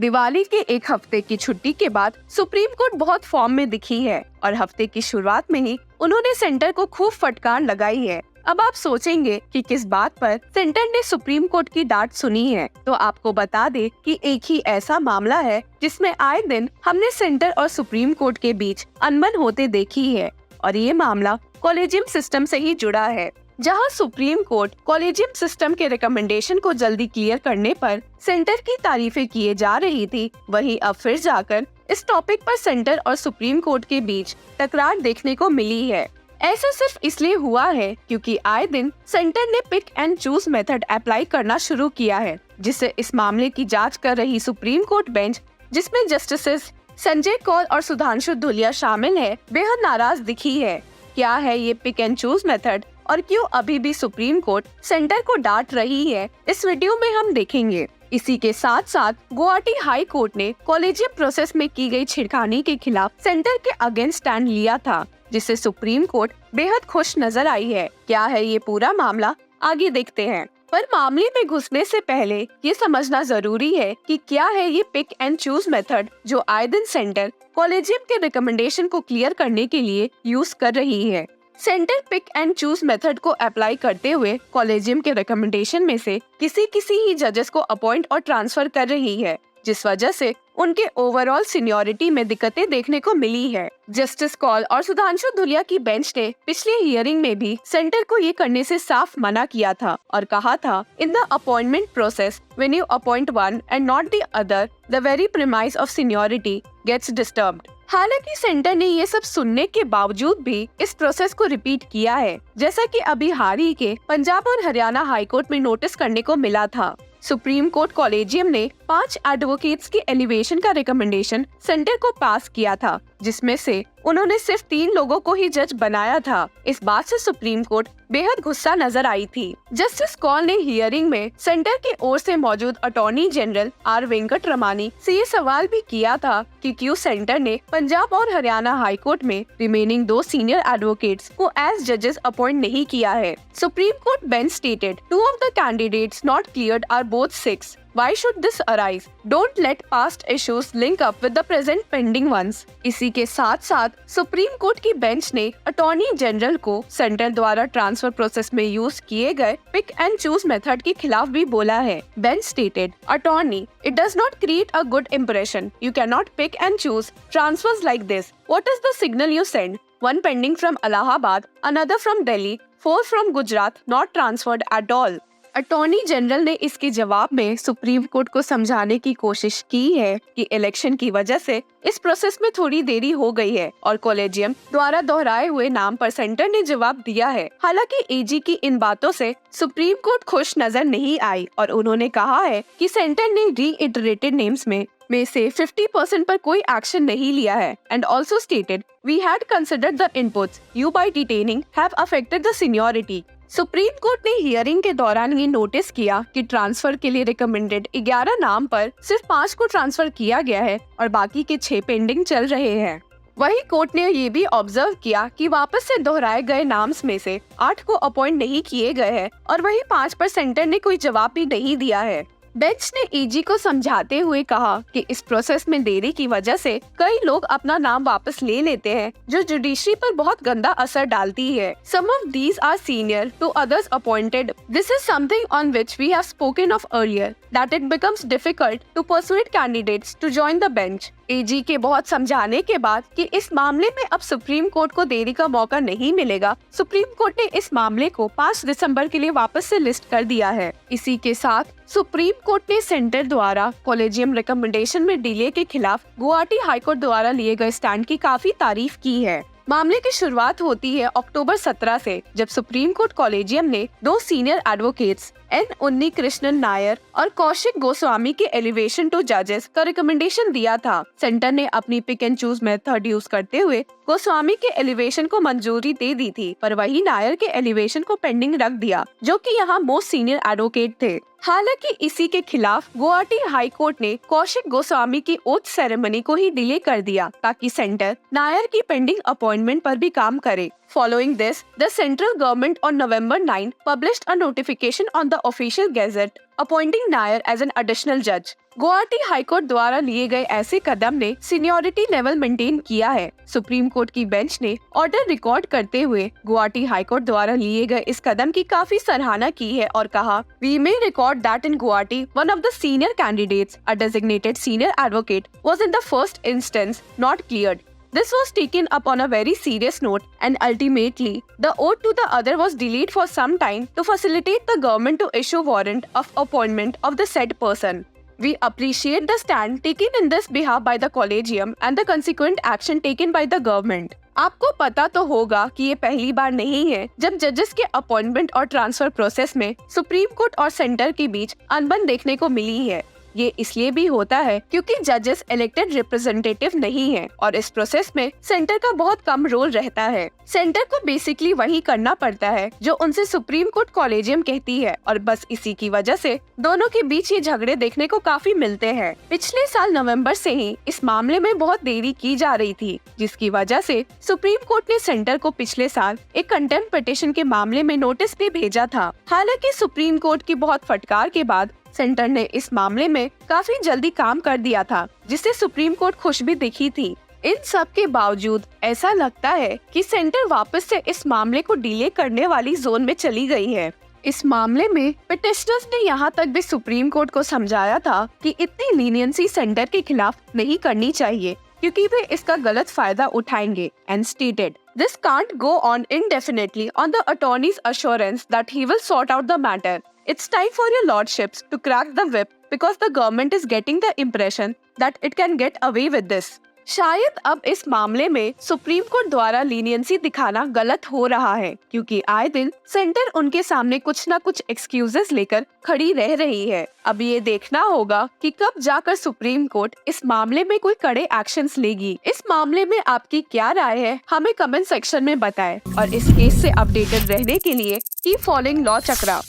दिवाली के एक हफ्ते की छुट्टी के बाद सुप्रीम कोर्ट बहुत फॉर्म में दिखी है और हफ्ते की शुरुआत में ही उन्होंने सेंटर को खूब फटकार लगाई है। अब आप सोचेंगे कि किस बात पर सेंटर ने सुप्रीम कोर्ट की डांट सुनी है, तो आपको बता दे कि एक ही ऐसा मामला है जिसमें आए दिन हमने सेंटर और सुप्रीम कोर्ट के बीच अनबन होते देखी है, और ये मामला कॉलेजियम सिस्टम से ही जुड़ा है। जहां सुप्रीम कोर्ट कॉलेजियम सिस्टम के रिकमेंडेशन को जल्दी क्लियर करने पर सेंटर की तारीफें किए जा रही थी, वहीं अब फिर जाकर इस टॉपिक पर सेंटर और सुप्रीम कोर्ट के बीच टकरार देखने को मिली है। ऐसा सिर्फ इसलिए हुआ है क्योंकि आए दिन सेंटर ने pick and choose method apply करना शुरू किया है, जिससे इस मामले की जांच कर रही सुप्रीम कोर्ट बेंच, जिसमें जस्टिसेस संजय कौल और सुधांशु धूलिया शामिल है, बेहद नाराज दिखी है। क्या है ये पिक एंड चूज मेथड और क्यों अभी भी सुप्रीम कोर्ट सेंटर को डांट रही है, इस वीडियो में हम देखेंगे। इसी के साथ साथ गुवाहाटी हाई कोर्ट ने कॉलेजियम प्रोसेस में की गई छिड़खानी के खिलाफ सेंटर के अगेंस्ट स्टैंड लिया था, जिससे सुप्रीम कोर्ट बेहद खुश नजर आई है। क्या है ये पूरा मामला, आगे देखते हैं। पर मामले में घुसने से पहले ये समझना जरूरी है कि क्या है ये पिक एंड चूज मेथड जो आए दिन सेंटर कॉलेजियम के रिकमेंडेशन को क्लियर करने के लिए यूज कर रही है। Centre pick and choose method को अप्लाई करते हुए कॉलेजियम के रिकमेंडेशन में से किसी ही जजेस को अपॉइंट और ट्रांसफर कर रही है, जिस वजह से उनके ओवरऑल सीनियरिटी में दिक्कतें देखने को मिली है। जस्टिस कौल और सुधांशु धूलिया की बेंच ने पिछले हियरिंग में भी सेंटर को ये करने से साफ मना किया था और कहा था, in the appointment process when you appoint one and not the other, the very premise of seniority gets disturbed. हालांकि सेंटर ने ये सब सुनने के बावजूद भी इस प्रोसेस को रिपीट किया है, जैसा कि अभी हाल ही के पंजाब और हरियाणा हाई कोर्ट में नोटिस करने को मिला था। सुप्रीम कोर्ट कॉलेजियम ने 5 एडवोकेट्स की एलिवेशन का रिकमेंडेशन सेंटर को पास किया था, जिसमें से उन्होंने सिर्फ 3 लोगों को ही जज बनाया था। इस बात से सुप्रीम कोर्ट बेहद गुस्सा नजर आई थी। जस्टिस कौल ने हियरिंग में सेंटर की ओर से मौजूद attorney general R Venkataramani से ये सवाल भी किया था कि क्यों सेंटर ने पंजाब और हरियाणा हाई कोर्ट में रिमेनिंग 2 सीनियर एडवोकेट्स को एज जजेस अपॉइंट नहीं किया है। Supreme court bench stated 2 of the candidates not cleared are both 6. Why should this arise? Don't let past issues link up with the present pending ones. इसी के साथ साथ supreme court की बेंच ने अटॉर्नी जनरल को centre द्वारा transfer process में use किए गए पिक एंड चूज मेथड के खिलाफ भी बोला है। Bench stated, attorney, it does not create a good impression. You cannot pick and choose transfers like this. What is the signal you send? One pending from Allahabad, another from Delhi, 4 from Gujarat, not transferred at all. Attorney general ने इसके जवाब में supreme court को समझाने की कोशिश की है कि इलेक्शन की वजह से इस प्रोसेस में थोड़ी देरी हो गई है और कॉलेजियम द्वारा दोहराए हुए नाम पर सेंटर ने जवाब दिया है। हालांकि एजी की इन बातों से सुप्रीम कोर्ट खुश नजर नहीं आई और उन्होंने कहा है कि सेंटर ने रीइटरेटेड नेम्स में से 50% पर कोई एक्शन नहीं लिया है and also stated, we had considered the inputs you by detaining have affected the seniority. Supreme court ने हियरिंग के दौरान ये नोटिस किया कि ट्रांसफर के लिए रिकमेंडेड 11 नाम पर सिर्फ 5 को ट्रांसफर किया गया है और बाकी के 6 पेंडिंग चल रहे हैं। वहीं कोर्ट ने ये भी ऑब्जर्व किया कि वापस से दोहराए गए नाम्स में से 8 को अपॉइंट नहीं किए गए हैं और वहीं 5 पर सेंटर ने कोई जवाब भी नहीं दिया है। बेंच ने ईजी को समझाते हुए कहा कि इस प्रोसेस में देरी की वजह से कई लोग अपना नाम वापस ले लेते हैं, जो जुडिशरी पर बहुत गंदा असर डालती है। Some of these are senior to others appointed. This is something on which we have spoken of earlier, that it becomes difficult to persuade candidates to join the bench. एजी के बहुत समझाने के बाद कि इस मामले में अब सुप्रीम कोर्ट को देरी का मौका नहीं मिलेगा, सुप्रीम कोर्ट ने इस मामले को 5 दिसंबर के लिए वापस से लिस्ट कर दिया है। इसी के साथ सुप्रीम कोर्ट ने सेंटर द्वारा कॉलेजियम रिकमेंडेशन में डिले के खिलाफ गुवाहाटी हाईकोर्ट द्वारा लिए गए स्टैंड की काफी तारीफ की है। मामले की शुरुआत होती है अक्टूबर 17 से, जब सुप्रीम कोर्ट कॉलेजियम ने 2 सीनियर एडवोकेट्स एन उन्नी कृष्णन नायर और कौशिक गोस्वामी के एलिवेशन टू जजेस का रिकमेंडेशन दिया था। सेंटर ने अपनी pick and choose method use करते हुए गोस्वामी के एलिवेशन को मंजूरी दे दी थी, पर वही नायर के एलिवेशन को पेंडिंग रख दिया, जो कि यहाँ मोस्ट सीनियर एडवोकेट थे। हालांकि इसी के खिलाफ गुवाहाटी हाई कोर्ट ने कौशिक गोस्वामी की ओथ सेरेमनी को ही डिले कर दिया ताकि सेंटर नायर की पेंडिंग अपॉइंटमेंट पर भी काम करे। Following this, the central government on November 9 published a notification on the official gazette appointing Nair as an additional judge. Guwahati high court द्वारा लिए गए ऐसे कदम ने सीनियरिटी लेवल मेंटेन किया है। सुप्रीम कोर्ट की बेंच ने ऑर्डर रिकॉर्ड करते हुए गुवाहाटी हाईकोर्ट द्वारा लिए गए इस कदम की काफी सराहना की है और कहा, we may record that in Guwahati one of the senior candidates, a designated senior advocate, was in the first instance not cleared. This was taken up on a very serious note, and ultimately, the oath to the other was delayed for some time to facilitate the government to issue warrant of appointment of the said person. We appreciate the stand taken in this behalf by the collegium and the consequent action taken by the government. आपको पता तो होगा कि ये पहली बार नहीं है जब जजेस के अपॉइंटमेंट और ट्रांसफर प्रोसेस में सुप्रीम कोर्ट और सेंटर के बीच अनबन देखने को मिली है। ये इसलिए भी होता है क्योंकि जजेस इलेक्टेड रिप्रेजेंटेटिव नहीं हैं और इस प्रोसेस में सेंटर का बहुत कम रोल रहता है। सेंटर को बेसिकली वही करना पड़ता है जो उनसे सुप्रीम कोर्ट कॉलेजियम कहती है और बस इसी की वजह से दोनों के बीच ये झगड़े देखने को काफी मिलते हैं। पिछले साल नवंबर से ही इस मामले में बहुत देरी की जा रही थी, जिसकी वजह से सुप्रीम कोर्ट ने सेंटर को पिछले साल एक कंटेम्प्ट पिटीशन के मामले में नोटिस भी भेजा था। हालांकि सुप्रीम कोर्ट की बहुत फटकार के बाद सेंटर ने इस मामले में काफी जल्दी काम कर दिया था, जिससे सुप्रीम कोर्ट खुश भी दिखी थी। इन सब के बावजूद ऐसा लगता है कि सेंटर वापस से इस मामले को डिले करने वाली जोन में चली गई है। इस मामले में पिटिशनर्स ने यहाँ तक भी सुप्रीम कोर्ट को समझाया था कि इतनी लीनियंसी सेंटर के खिलाफ नहीं करनी चाहिए क्योंकि वे इसका गलत फायदा उठाएंगे, and stated, this can't go on indefinitely on the attorney's assurance that he will sort out the matter. It's time for your lordships to crack the whip because the government is getting the impression that it can get away with this. शायद अब इस मामले में supreme court द्वारा leniency दिखाना गलत हो रहा है क्योंकि आए दिन सेंटर उनके सामने कुछ न कुछ एक्सक्यूजेस लेकर खड़ी रह रही है। अब ये देखना होगा कि कब जाकर सुप्रीम कोर्ट इस मामले में कोई कड़े एक्शंस लेगी। इस मामले में आपकी क्या राय है, हमें कमेंट सेक्शन में बताएं और इस केस से अपडेटेड रहने के लिए कीप फॉलोइंग लॉ चक्रा।